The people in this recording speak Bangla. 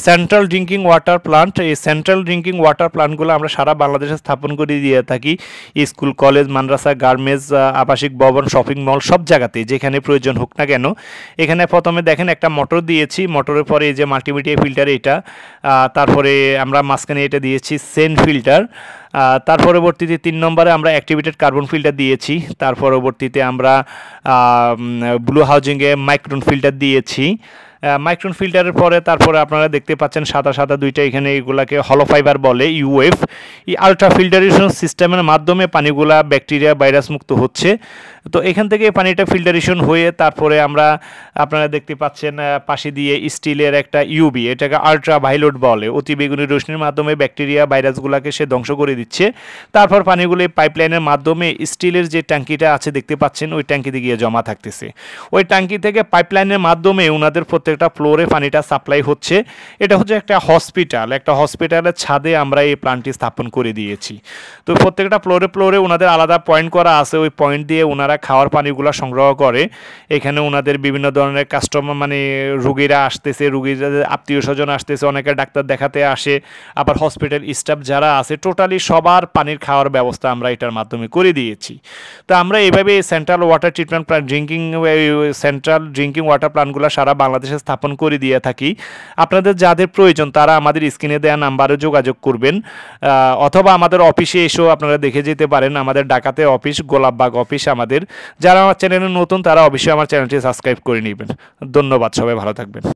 Central drinking water plant. এই সেন্ট্রাল ড্রিঙ্কিং ওয়াটার প্লান্টগুলো আমরা সারা বাংলাদেশে স্থাপন করে দিয়ে থাকি। স্কুল, কলেজ, মাদ্রাসা, গার্মেন্টস, আবাসিক ভবন, শপিং মল সব জায়গাতেই যেখানে প্রয়োজন হোক না কেন। এখানে প্রথমে দেখেন একটা মোটর দিয়েছি, মোটরের পরে এই যে মাল্টিমিডিয়া ফিল্টার এটা, তারপরে আমরা মাঝখানে এটা দিয়েছি সেন্ট ফিল্টার, তার পরবর্তীতে 3 নম্বরে আমরা অ্যাক্টিভেটেড কার্বন ফিল্টার দিয়েছি। তার পরবর্তীতে আমরা ব্লু হাউজিংয়ে মাইক্রন ফিল্টার দিয়েছি। মাইক্রন ফিল্টারের পরে তারপরে আপনারা দেখতে পাচ্ছেন সাদা সাদা দুইটা, এখানে এগুলাকে হলো ফাইবার বলে, ইউএফ। এই আলট্রা ফিল্টারেশন সিস্টেমের মাধ্যমে পানিগুলা ব্যাকটেরিয়া ভাইরাস মুক্ত হচ্ছে। তো এখান থেকে পানিটা ফিল্টারেশন হয়ে তারপরে আমরা আপনারা দেখতে পাচ্ছেন পাশে দিয়ে স্টিলের একটা ইউবি, এটাকে আলট্রা ভায়োলেট বলে, অতি বেগুনি রশ্মির মাধ্যমে ব্যাকটেরিয়া ভাইরাসগুলোকে সে ধ্বংস করে দিচ্ছে। তারপর পানিগুলো পাইপলাইনের মাধ্যমে স্টিলের যে ট্যাঙ্কিটা আছে দেখতে পাচ্ছেন ওই ট্যাঙ্কিতে গিয়ে জমা থাকতেছে। ওই ট্যাঙ্কি থেকে পাইপলাইনের মাধ্যমে ওনাদের প্রত্যেকটা ফ্লোরে পানিটা সাপ্লাই হচ্ছে। এটা হচ্ছে একটা হসপিটাল, একটা হসপিটালের ছাদে আমরা এই প্ল্যান্টটি স্থাপন করে দিয়েছি। তো প্রত্যেকটা ফ্লোরে ফ্লোরে ওনাদের আলাদা পয়েন্ট করা আছে, ওই পয়েন্ট দিয়ে ওনারা খাওয়ার পানিগুলো সংগ্রহ করে। এখানে ওনাদের বিভিন্ন ধরনের কাস্টমার মানে রুগীরা আসতেছে, রুগীরা আত্মীয় স্বজন আসতেছে, অনেকে ডাক্তার দেখাতে আসে, আবার হসপিটাল স্টাফ যারা আছে টোটালি সবার পানির খাওয়ার ব্যবস্থা আমরা এটার মাধ্যমে করে দিয়েছি। তো আমরা এইভাবে central water treatment plant central drinking water প্ল্যান্টগুলো সারা বাংলাদেশে স্থাপন করে দিয়ে থাকি। আপনাদের যাদের প্রয়োজন তারা আমাদের স্ক্রিনে দেওয়া নাম্বারে যোগাযোগ করবেন, অথবা আমাদের অফিসে এসেও আপনারা দেখে যেতে পারেন। আমাদের ঢাকাতে অফিস, গোলাপবাগ অফিস আমাদের। যারা আমার চ্যানেলে নতুন তারা অবশ্যই আমার চ্যানেলটি সাবস্ক্রাইব করে নেবেন। ধন্যবাদ, সবাই ভালো থাকবেন।